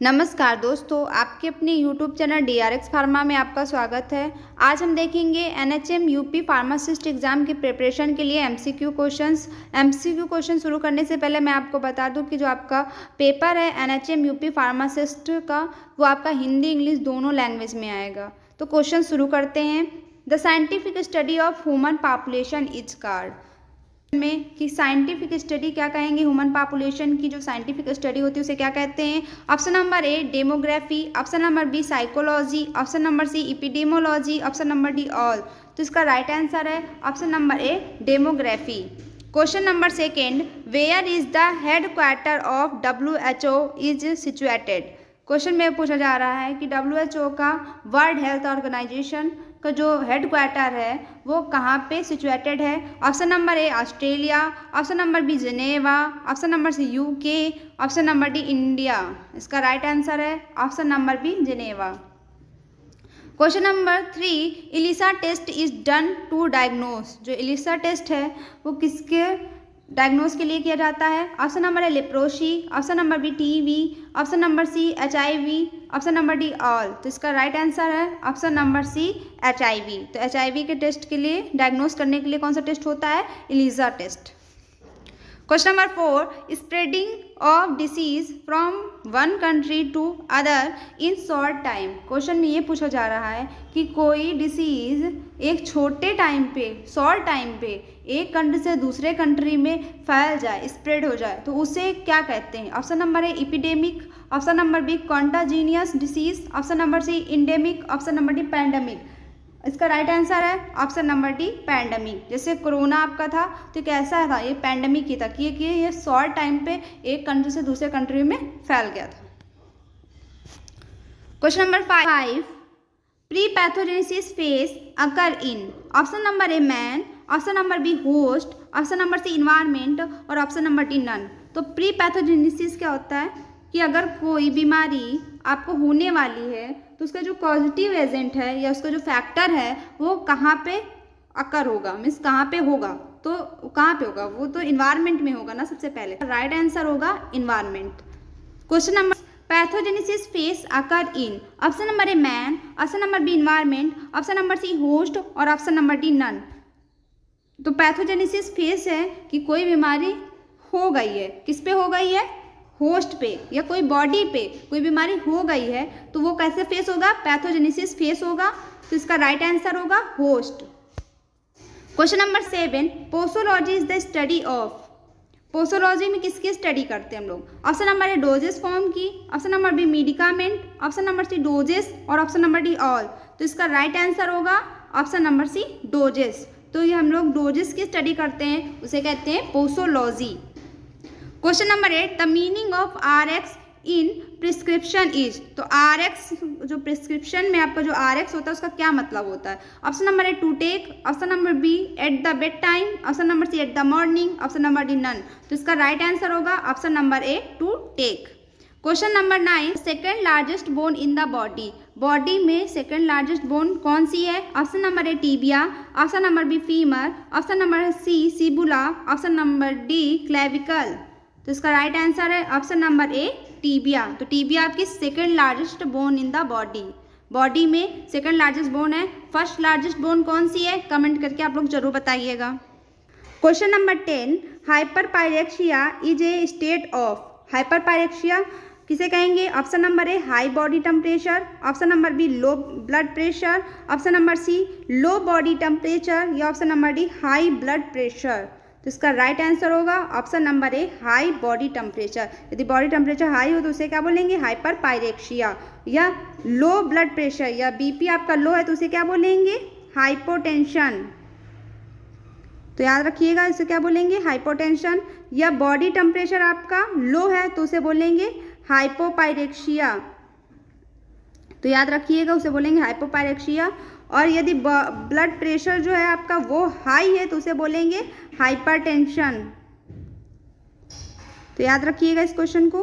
नमस्कार दोस्तों, आपके अपने YouTube चैनल DRX फार्मा में आपका स्वागत है। आज हम देखेंगे NHM यूपी फार्मासिस्ट एग्ज़ाम की प्रिपरेशन के लिए MCQ क्वेश्चन शुरू करने से पहले मैं आपको बता दूं कि जो आपका पेपर है NHM यूपी फार्मासिस्ट का, वो आपका हिंदी इंग्लिश दोनों लैंग्वेज में आएगा। तो क्वेश्चन शुरू करते हैं। The scientific study of human population is called में कि साइंटिफिक स्टडी क्या कहेंगे, ह्यूमन पॉपुलेशन की जो साइंटिफिक स्टडी होती है उसे क्या कहते हैं। Option number A demography, option number B psychology, option number C epidemiology, option number D all. तो इसका राइट आंसर है option number A demography. Question number second, where is the headquarter of WHO is situated. क्वेश्चन में पूछा जा रहा है कि WHO का, वर्ल्ड हेल्थ ऑर्गेनाइजेशन का जो हेडक्वार्टर है वो कहाँ पे सिचुएटेड है। Option number A Australia, option number B Geneva, option number C UK, option number D India. इसका राइट आंसर है option number B Geneva. Question number 3, ELISA test is done to diagnose. जो ELISA test है वो किसके diagnose के लिए किया जाता है। ऑप्शन नंबर है leprosy, option number B TB, option number C HIV, option number D all. तो इसका राइट आंसर है ऑप्शन नंबर सी HIV। तो HIV के टेस्ट के लिए, डायग्नोस करने के लिए कौन सा टेस्ट होता है, ELISA test. Question number 4, spreading of disease from one country to other in short time. Question में ये पूछा जा रहा है कि कोई डिसीज एक छोटे टाइम पे, शॉर्ट टाइम पे एक कंट्री से दूसरे कंट्री में फैल जाए, स्प्रेड हो जाए, तो उसे क्या कहते हैं। ऑप्शन नंबर है epidemic, option number B contagious disease, option number C endemic, option number D pandemic. इसका राइट आंसर है ऑप्शन नंबर डी पैंडेमिक। जैसे कोरोना आपका था तो कैसा था, ये पैंडेमिक ही था कि ये शॉर्ट टाइम पे एक कंट्री से दूसरे कंट्री में फैल गया था। Question number 5, pre pathogenesis phase occur in. Option number A man, option number B host, option number C environment और ऑप्शन नंबर डी नन। तो प्री पैथोजेनेसिस क्या होता है कि अगर कोई बीमारी आपको होने वाली है तो उसका जो पॉजिटिव एजेंट है या उसका जो फैक्टर है वो कहाँ पे अकर होगा, मीन्स कहाँ पे होगा। तो कहाँ पे होगा, वो तो इन्वायरमेंट में होगा ना सबसे पहले। राइट आंसर होगा environment. Question number, pathogenesis phase occur in. Option number A man, option number B environment, option number C host और ऑप्शन नंबर डी नन। तो पैथोजेनेसिस फेस है कि कोई बीमारी हो गई है, किस पे हो गई है, होस्ट पे या कोई बॉडी पे कोई बीमारी हो गई है, तो वो कैसे फेस होगा, पैथोजेनेसिस फेस होगा। तो इसका राइट आंसर होगा host. Question number 7, posology is the study of. Posology में किसकी स्टडी करते हैं हम लोग। ऑप्शन नंबर है डोजेस फॉर्म की, option number B medicament, option number C doses और ऑप्शन नंबर डी ऑल। तो इसका राइट आंसर होगा ऑप्शन नंबर सी डोजेस। तो ये हम लोग डोजेस की स्टडी करते हैं, उसे कहते हैं posology. Question number 8, the meaning of RX in prescription is. तो RX जो प्रिस्क्रिप्शन में आपका जो RX होता है उसका क्या मतलब होता है। ऑप्शन नंबर है to take, option number B at the bed time, option number C at the morning, option number D none. तो इसका राइट आंसर होगा option number A to take. Question number 9, second largest bone in the body. Body में second largest bone कौन सी है। Option number A tibia, option number B femur, option number C fibula, option number D clavicle. तो इसका right answer है option number A tibia. तो tibia आपकी second largest bone in the body. Body में second largest bone है। First largest bone कौन सी है, कमेंट करके आप लोग जरूर बताइएगा। Question number 10, hyperpyrexia is a state of. Hyperpyrexia किसे कहेंगे। Option number A high body temperature, option number B low blood pressure, option number C low body temperature या option number D high blood pressure. तो इसका right answer होगा option number A high body temperature. यदि body temperature high हो तो उसे क्या बोलेंगे, हाइपर पायरेक्सिया। या लो ब्लड प्रेशर या BP आपका लो है तो उसे क्या बोलेंगे, हाइपोटेंशन। तो याद रखिएगा इसे क्या बोलेंगे, हाइपोटेंशन। या बॉडी टेम्परेचर आपका लो है तो उसे बोलेंगे हाइपोपायरेक्सिया। तो याद रखिएगा उसे बोलेंगे हाइपोपायरेक्सिया। और यदि ब्लड प्रेशर जो है आपका वो हाई है तो उसे बोलेंगे हाइपरटेंशन। तो याद रखिएगा इस क्वेश्चन को।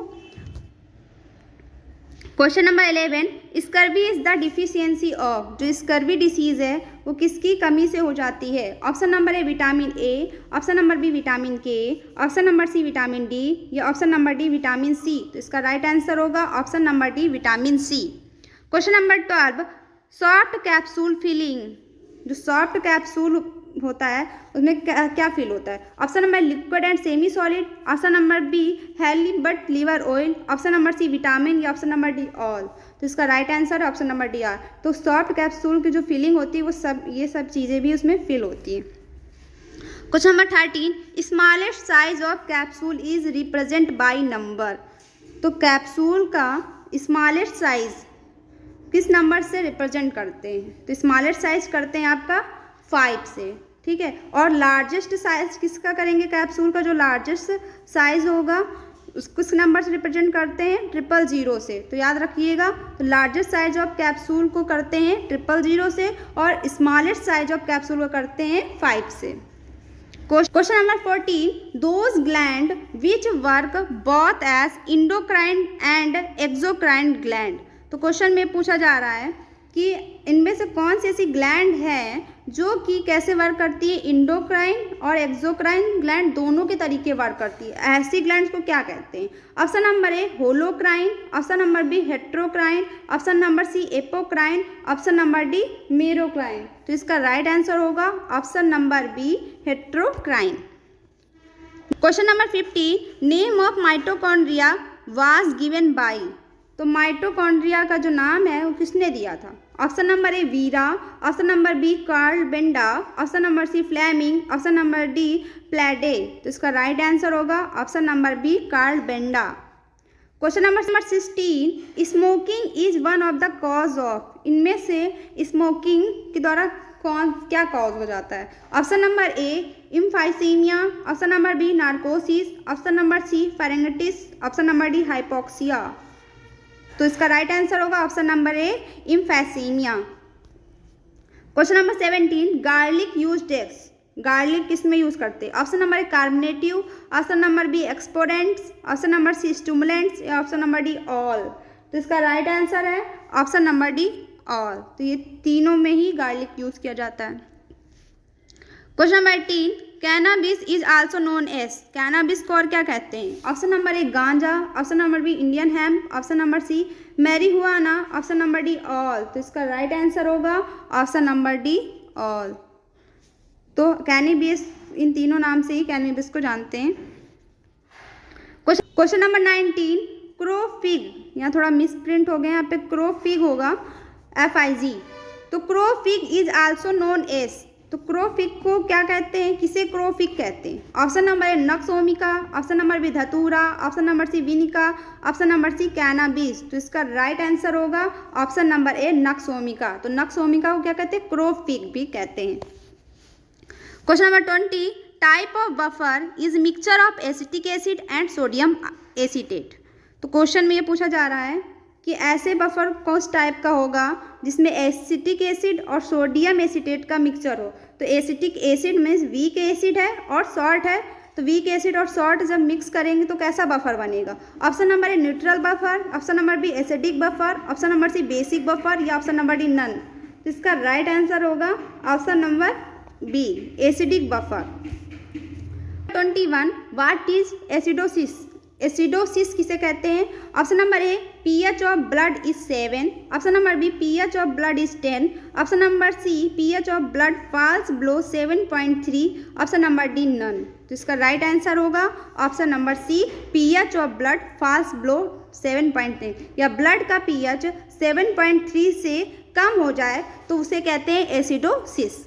Question number 11, scurvy is the deficiency of. जो स्कर्वी डिसीज है वो किसकी कमी से हो जाती है? Option number A vitamin A, option number B vitamin K, option number C vitamin D या option number D vitamin C. तो इसका राइट आंसर होगा option number D vitamin C. Question number 12, soft capsule filling, जो soft capsule होता है उसमें क्या fill होता है? Option number liquid and semi solid, option number B halibut liver oil, option number C vitamin या option number D all. तो इसका राइट आंसर है ऑप्शन नंबर डी आर। तो सॉफ्ट कैप्सूल की जो फीलिंग होती है वो ये सब चीज़ें भी उसमें फील होती है। Question number 13, smallest size of capsule is represent by number. तो कैप्सूल का स्मॉलेस्ट साइज किस नंबर से रिप्रेजेंट करते हैं? तो स्मॉलेस्ट साइज करते हैं आपका 5 से, ठीक है। और लार्जेस्ट साइज किसका करेंगे? कैप्सूल का जो लार्जेस्ट साइज होगा उसको किस नंबर से रिप्रेजेंट करते हैं? 000 से। तो याद रखिएगा, तो लार्जेस्ट साइज ऑफ कैप्सूल को करते हैं 000 से और स्मॉलेस्ट साइज ऑफ कैप्सूल को करते हैं 5 से। Question number 14, those gland which work both as endocrine and exocrine gland. तो क्वेश्चन में पूछा जा रहा है कि इनमें से कौन सी ऐसी ग्लैंड है जो कि कैसे वर्क करती है? इंडोक्राइन और एक्सोक्राइन ग्लैंड दोनों के तरीके वर्क करती है। ऐसी ग्लैंड्स को क्या कहते हैं? Option number A holocrine, option number B heterocrine, option number C apocrine, option number D merocrine. तो इसका राइट आंसर होगा option number B heterocrine. Question number 15, name of mitochondria was given by. तो mitochondria का जो नाम है वो किसने दिया था? Option number A Vira, option number B Carl Benda, option number C Fleming, option number D Palade. तो इसका राइट आंसर होगा option number B Carl Benda. Question number 16, smoking is one of the cause of. इनमें से smoking के द्वारा क्या cause हो जाता है? Option number A emphysema, option number B narcosis, option number C pharyngitis, option number D hypoxia. तो इसका राइट आंसर होगा option number A emphysema. Question number 17, garlic used as. Garlic किस में यूज करते हैं? Option number A carminative, option number B expectorants, option number C stimulants या option number D all. तो इसका राइट आंसर है option number D all. तो ये तीनों में ही गार्लिक यूज किया जाता है। Question number 18, cannabis is also known as. Cannabis को और क्या कहते हैं? Option number A ganja, option number B Indian hemp, option number C marijuana, option number D all. तो इसका राइट आंसर होगा ऑप्शन नंबर डी ऑल। तो कैनाबिस, इन तीनों नाम से ही कैनाबिस को जानते हैं। क्वेश्चन नंबर 19, क्रोफिग, यहाँ थोड़ा मिस प्रिंट हो गया, यहाँ पे क्रोफिग होगा FIG। तो क्रोफिग इज आल्सो नोन एज। तो क्रोफिग को क्या कहते हैं? किसे क्रोफिग कहते हैं? Option number A nux vomica, option number B dhatura, option number C vinca, option number C cannabis. तो इसका राइट आंसर होगा option number A nux vomica. तो नक्स ओमिका को क्या कहते हैं? क्रोफिग भी कहते हैं। Question number 20, type of buffer is mixture of acetic acid and sodium acetate. तो क्वेश्चन में ये पूछा जा रहा है कि ऐसे बफर कौन टाइप का होगा जिसमें एसिटिक एसिड और सोडियम एसीटेट का मिक्सचर हो। तो acetic acid means weak acid है और सॉल्ट है। तो वीक एसिड और सॉल्ट जब मिक्स करेंगे तो कैसा बफर बनेगा? Option number A neutral buffer, option number B acidic buffer, option number C basic buffer या ऑप्शन नंबर डी नन। तो इसका राइट आंसर होगा option number B acidic buffer. 21, what is acidosis. Acidosis किसे कहते हैं? Option number A pH of blood is 7, option number B pH of blood is 10, option number C pH of blood falls below 7.3, option number D none. तो इसका right answer होगा option number C pH of blood falls below 7.3 या blood का pH 7.3 से कम हो जाए तो उसे कहते हैं acidosis.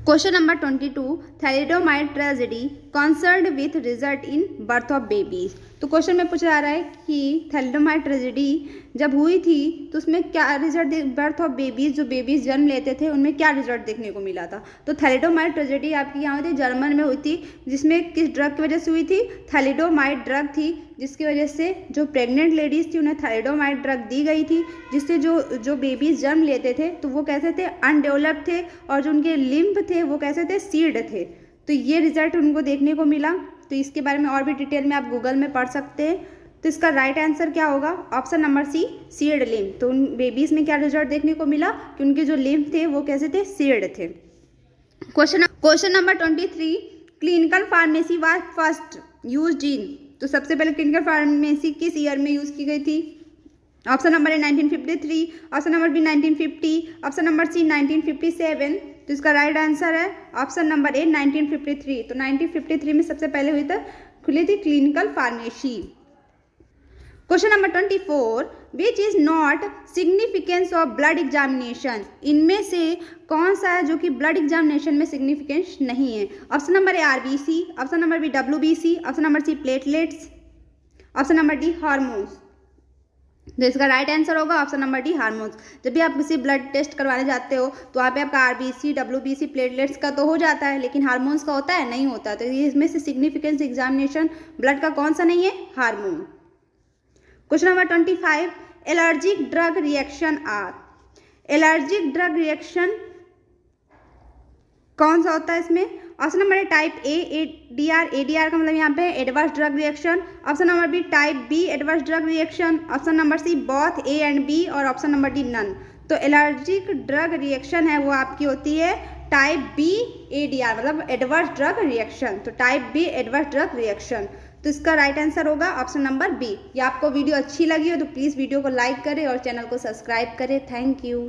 Question number 22, thalidomide tragedy concerned with result in birth of babies. तो क्वेश्चन में पूछा जा रहा है कि थैलिडोमाइड ट्रेजेडी जब हुई थी तो उसमें क्या रिजल्ट, बर्थ ऑफ बेबीज, जो बेबीज जन्म लेते थे उनमें क्या रिजल्ट देखने को मिला था? तो थैलिडोमाइड ट्रेजेडी आपकी यहाँ हुई थी जर्मन में हुई थी, जिसमें किस ड्रग की वजह से हुई थी? थैलिडोमाइड ड्रग थी, जिसकी वजह से जो प्रेग्नेंट लेडीज़ थी उन्हें थैलिडोमाइड ड्रग दी गई थी, जिससे जो बेबीज जन्म लेते थे तो वो कैसे थे? अनडेवलप्ड थे और जो उनके लिम्फ थे वो कैसे थे? सीड थे। तो ये रिजल्ट उनको देखने को मिला। तो इसके बारे में और भी डिटेल में आप गूगल में पढ़ सकते हैं। तो इसका राइट आंसर क्या होगा? Option number C, seed lymph. तो उन बेबीज में क्या रिजल्ट देखने को मिला कि उनके जो लिम्फ थे वो कैसे थे? सीड थे। Question number 23, clinical pharmacy was first used in. तो सबसे पहले क्लिनिकल फार्मेसी किस ईयर में यूज की गई थी? Option number A 1953, option number B 1950, option number C 1957। तो इसका राइट आंसर है ऑप्शन नंबर ए 1953। तो 1953 में सबसे पहले खुली थी clinical pharmacy. Question number 24, which is not significance of blood examination. इनमें से कौन सा है जो कि ब्लड एग्जामिनेशन में सिग्निफिकेंस नहीं है? Option number A RBC, option number B WBC, option number C platelets, option number D hormones. तो इसका राइट आंसर होगा ऑप्शन नंबर डी हार्मोन्स। जब भी आप किसी ब्लड टेस्ट करवाने जाते हो तो वहाँ पे आपका आरबीसी, डब्ल्यूबीसी, प्लेटलेट्स का तो हो जाता है, लेकिन हार्मोन्स का होता है? नहीं होता। तो ये इसमें से सिग्निफिकेंस एग्जामिनेशन ब्लड का कौन सा नहीं है? Hormone. Question number 25, allergic drug reaction are. Allergic drug reaction कौन सा होता है इसमें? Option number A type A ADR, ADR का मतलब यहाँ पे adverse drug reaction. Option number B type B adverse drug reaction, option number C both A and B, और ऑप्शन नंबर डी नन। तो एलर्जिक ड्रग रिएक्शन है वो आपकी होती है टाइप बी एडीआर, मतलब एडवर्स ड्रग रिएक्शन। तो type B adverse drug reaction. तो इसका राइट आंसर होगा ऑप्शन नंबर बी। या आपको वीडियो अच्छी लगी हो तो प्लीज़ वीडियो को लाइक करें और चैनल को सब्सक्राइब करें। Thank you.